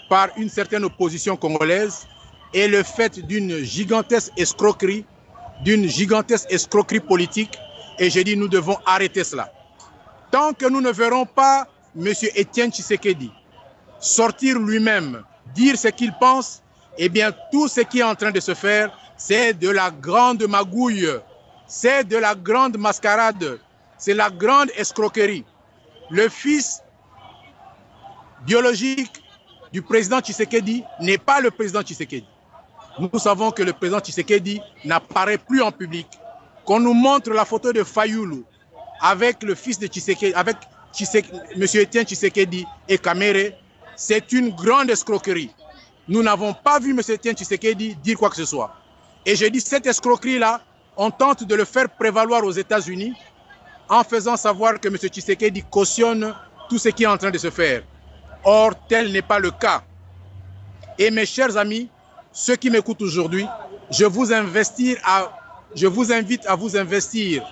par une certaine opposition congolaise est le fait d'une gigantesque escroquerie politique. Et j'ai dit, nous devons arrêter cela. Tant que nous ne verrons pas M. Étienne Tshisekedi sortir lui-même, dire ce qu'il pense, eh bien, tout ce qui est en train de se faire, c'est de la grande magouille, c'est de la grande mascarade, c'est la grande escroquerie. Le fils biologique du président Tshisekedi n'est pas le président Tshisekedi. Nous savons que le président Tshisekedi n'apparaît plus en public. Qu'on nous montre la photo de Fayoulou avec le fils de Tshisekedi, avec M. Étienne Tshisekedi et Kamere, c'est une grande escroquerie. Nous n'avons pas vu M. Étienne Tshisekedi dire quoi que ce soit. Et je dis, cette escroquerie-là, on tente de le faire prévaloir aux États-Unis en faisant savoir que M. Tshisekedi cautionne tout ce qui est en train de se faire. Or, tel n'est pas le cas. Et mes chers amis, ceux qui m'écoutent aujourd'hui, je vous invite à vous investir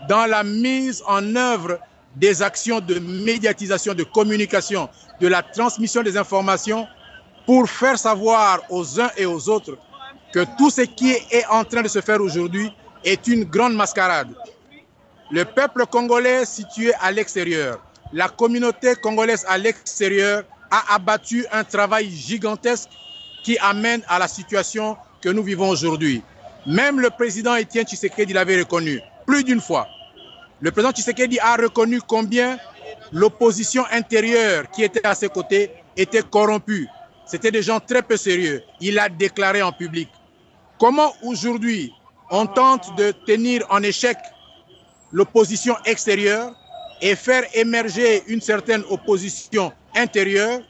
dans la mise en œuvre des actions de médiatisation, de communication, de la transmission des informations pour faire savoir aux uns et aux autres que tout ce qui est en train de se faire aujourd'hui est une grande mascarade. Le peuple congolais situé à l'extérieur, la communauté congolaise à l'extérieur a abattu un travail gigantesque qui amène à la situation que nous vivons aujourd'hui. Même le président Étienne Tshisekedi l'avait reconnu plus d'une fois. Le président Tshisekedi a reconnu combien l'opposition intérieure qui était à ses côtés était corrompue. C'était des gens très peu sérieux. Il l'a déclaré en public. Comment aujourd'hui on tente de tenir en échec l'opposition extérieure et faire émerger une certaine opposition intérieure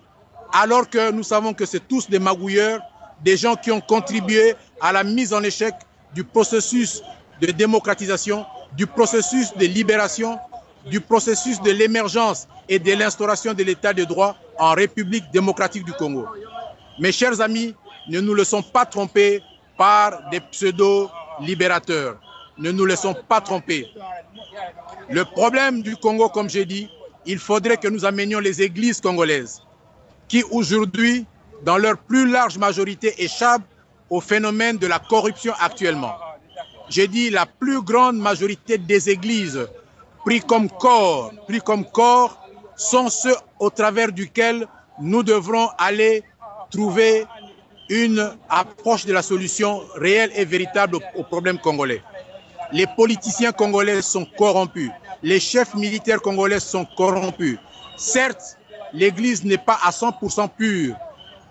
alors que nous savons que c'est tous des magouilleurs, des gens qui ont contribué à la mise en échec du processus de démocratisation, du processus de libération, du processus de l'émergence et de l'instauration de l'état de droit en République démocratique du Congo. Mes chers amis, ne nous laissons pas tromper par des pseudo-libérateurs. Ne nous laissons pas tromper. Le problème du Congo, comme j'ai dit, il faudrait que nous amenions les églises congolaises qui aujourd'hui, dans leur plus large majorité, échappent au phénomène de la corruption actuellement. J'ai dit la plus grande majorité des églises pris comme corps, sont ceux au travers duquel nous devrons aller trouver une approche de la solution réelle et véritable au problème congolais. Les politiciens congolais sont corrompus, les chefs militaires congolais sont corrompus. Certes, l'église n'est pas à 100% pure.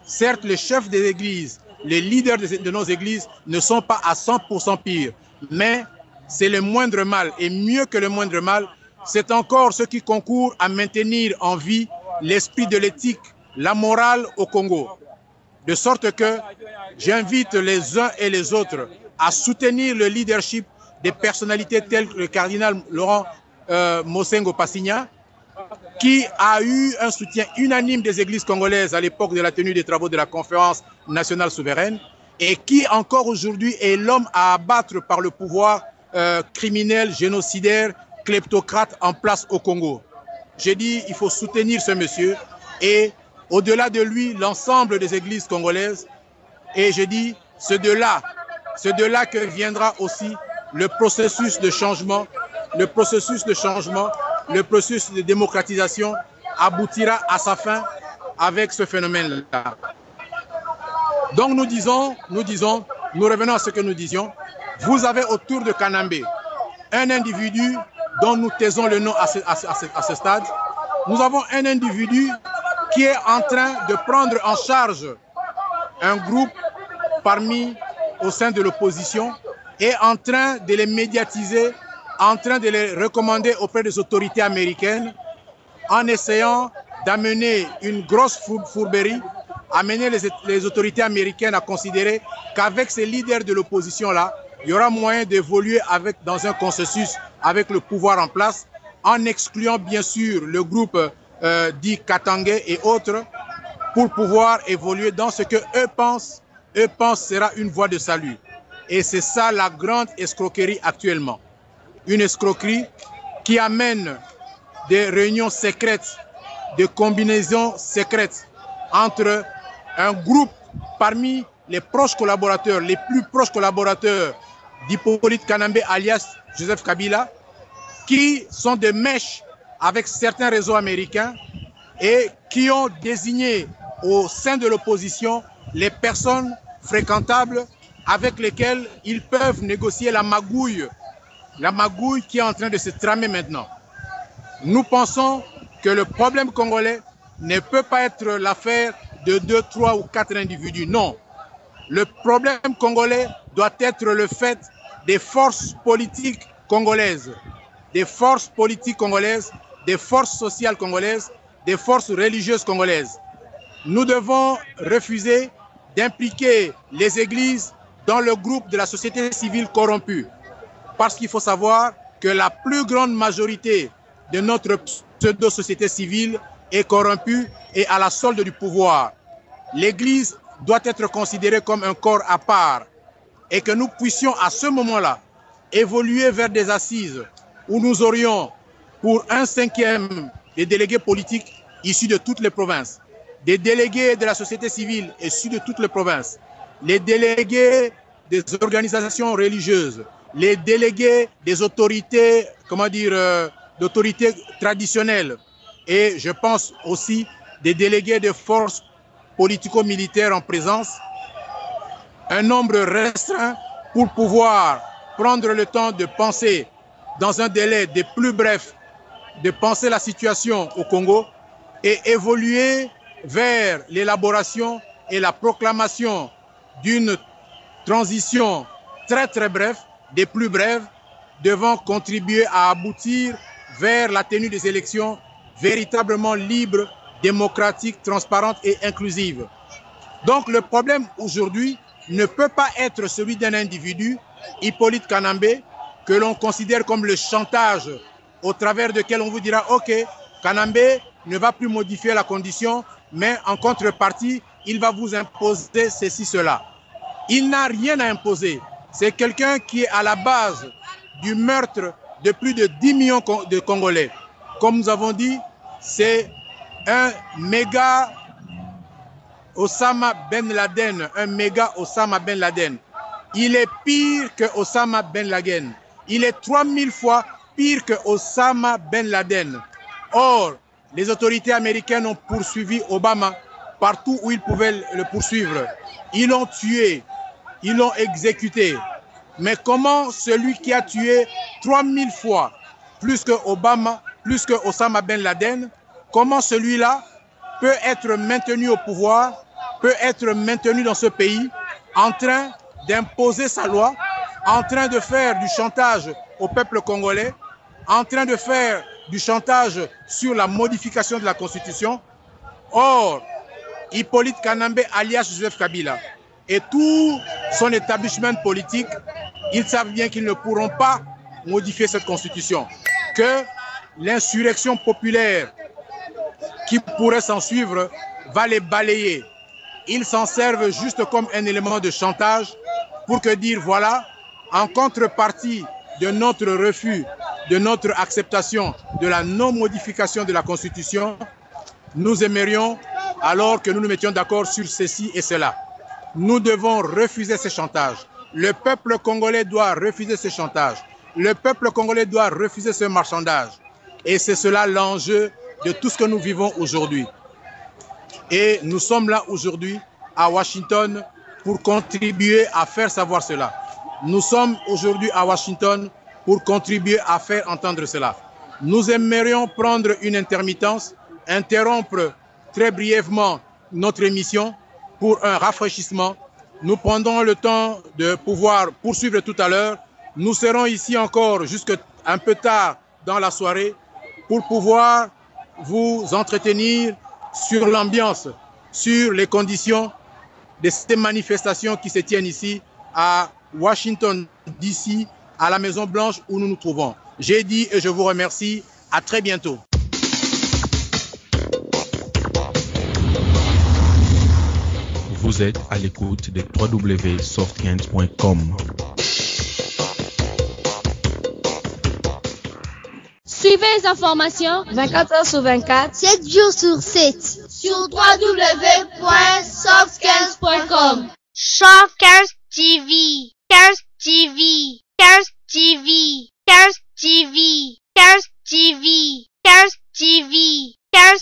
Certes, les chefs des églises, les leaders de nos églises ne sont pas à 100% pires. Mais c'est le moindre mal. Et mieux que le moindre mal, c'est encore ce qui concourt à maintenir en vie l'esprit de l'éthique, la morale au Congo. De sorte que j'invite les uns et les autres à soutenir le leadership des personnalités telles que le cardinal Laurent Mosengo Passigna, qui a eu un soutien unanime des églises congolaises à l'époque de la tenue des travaux de la conférence nationale souveraine, et qui encore aujourd'hui est l'homme à abattre par le pouvoir criminel, génocidaire, kleptocrate en place au Congo. J'ai dit, il faut soutenir ce monsieur, et au-delà de lui, l'ensemble des églises congolaises. Et je dis, c'est de là que viendra aussi le processus de changement, le processus de démocratisation aboutira à sa fin avec ce phénomène-là. Donc nous revenons à ce que nous disions, vous avez autour de Kanambé un individu dont nous taisons le nom à ce stade. Nous avons un individu qui est en train de prendre en charge un groupe au sein de l'opposition et en train de les médiatiser, en train de les recommander auprès des autorités américaines, en essayant d'amener une grosse fourberie, amener les autorités américaines à considérer qu'avec ces leaders de l'opposition-là, il y aura moyen d'évoluer dans un consensus avec le pouvoir en place, en excluant bien sûr le groupe dit Katangé et autres, pour pouvoir évoluer dans ce que eux pensent sera une voie de salut. Et c'est ça la grande escroquerie actuellement. Une escroquerie qui amène des réunions secrètes, des combinaisons secrètes entre un groupe parmi les proches collaborateurs, les plus proches collaborateurs d'Hippolyte Kanambé alias Joseph Kabila, qui sont des mèches avec certains réseaux américains et qui ont désigné au sein de l'opposition les personnes fréquentables avec lesquelles ils peuvent négocier la magouille qui est en train de se tramer maintenant. Nous pensons que le problème congolais ne peut pas être l'affaire de 2, 3 ou 4 individus. Non. Le problème congolais doit être le fait des forces politiques congolaises, des forces politiques congolaises, des forces sociales congolaises, des forces religieuses congolaises. Nous devons refuser d'impliquer les églises dans le groupe de la société civile corrompue. Parce qu'il faut savoir que la plus grande majorité de notre pseudo-société civile est corrompue et à la solde du pouvoir. L'Église doit être considérée comme un corps à part et que nous puissions à ce moment-là évoluer vers des assises où nous aurions pour 1/5 des délégués politiques issus de toutes les provinces, des délégués de la société civile issus de toutes les provinces, les délégués des organisations religieuses, les délégués des autorités, d'autorités traditionnelles, et je pense aussi des délégués de forces politico-militaires en présence, un nombre restreint pour pouvoir prendre le temps de penser dans un délai des plus brefs, de penser la situation au Congo et évoluer vers l'élaboration et la proclamation d'une transition très très brève, des plus brèves, devant contribuer à aboutir vers la tenue des élections véritablement libres, démocratiques, transparentes et inclusives. Donc le problème aujourd'hui ne peut pas être celui d'un individu, Hippolyte Kanambé, que l'on considère comme le chantage au travers duquel on vous dira « Ok, Kanambé ne va plus modifier la condition, mais en contrepartie, il va vous imposer ceci, cela. » Il n'a rien à imposer. C'est quelqu'un qui est à la base du meurtre de plus de 10 millions de Congolais. Comme nous avons dit, c'est un méga Osama Ben Laden, un méga Osama Ben Laden. Il est pire que Osama Ben Laden. Il est 3000 fois pire que Osama Ben Laden. Or, les autorités américaines ont poursuivi Obama partout où ils pouvaient le poursuivre. Ils l'ont tué, ils l'ont exécuté. Mais comment celui qui a tué 3000 fois plus que Obama, plus que Osama Ben Laden, comment celui-là peut être maintenu au pouvoir, peut être maintenu dans ce pays, en train d'imposer sa loi, en train de faire du chantage au peuple congolais, en train de faire du chantage sur la modification de la Constitution. Or, Hippolyte Kanambé alias Joseph Kabila et tout son établissement politique, ils savent bien qu'ils ne pourront pas modifier cette Constitution. que l'insurrection populaire qui pourrait s'en suivre va les balayer. Ils s'en servent juste comme un élément de chantage pour que dire voilà, en contrepartie de notre refus, de notre acceptation de la non-modification de la Constitution, nous aimerions alors que nous nous mettions d'accord sur ceci et cela. Nous devons refuser ce chantage. Le peuple congolais doit refuser ce chantage. Le peuple congolais doit refuser ce marchandage. Et c'est cela l'enjeu de tout ce que nous vivons aujourd'hui. Et nous sommes là aujourd'hui à Washington pour contribuer à faire savoir cela. Nous sommes aujourd'hui à Washington pour contribuer à faire entendre cela. Nous aimerions prendre une intermittence, interrompre très brièvement notre émission pour un rafraîchissement. Nous prendrons le temps de pouvoir poursuivre tout à l'heure. Nous serons ici encore jusqu'à un peu tard dans la soirée pour pouvoir vous entretenir sur l'ambiance, sur les conditions de ces manifestations qui se tiennent ici à Washington, D.C., à la Maison Blanche où nous nous trouvons. J'ai dit et je vous remercie. À très bientôt. Vous êtes à l'écoute de www.softgains.com. Suivez les informations 24 heures sur 24, 7 jours sur 7 sur www.softgains.com. Softgains TV, Gains TV, Gains TV, Gains TV, Gains TV, Gains TV, Gains.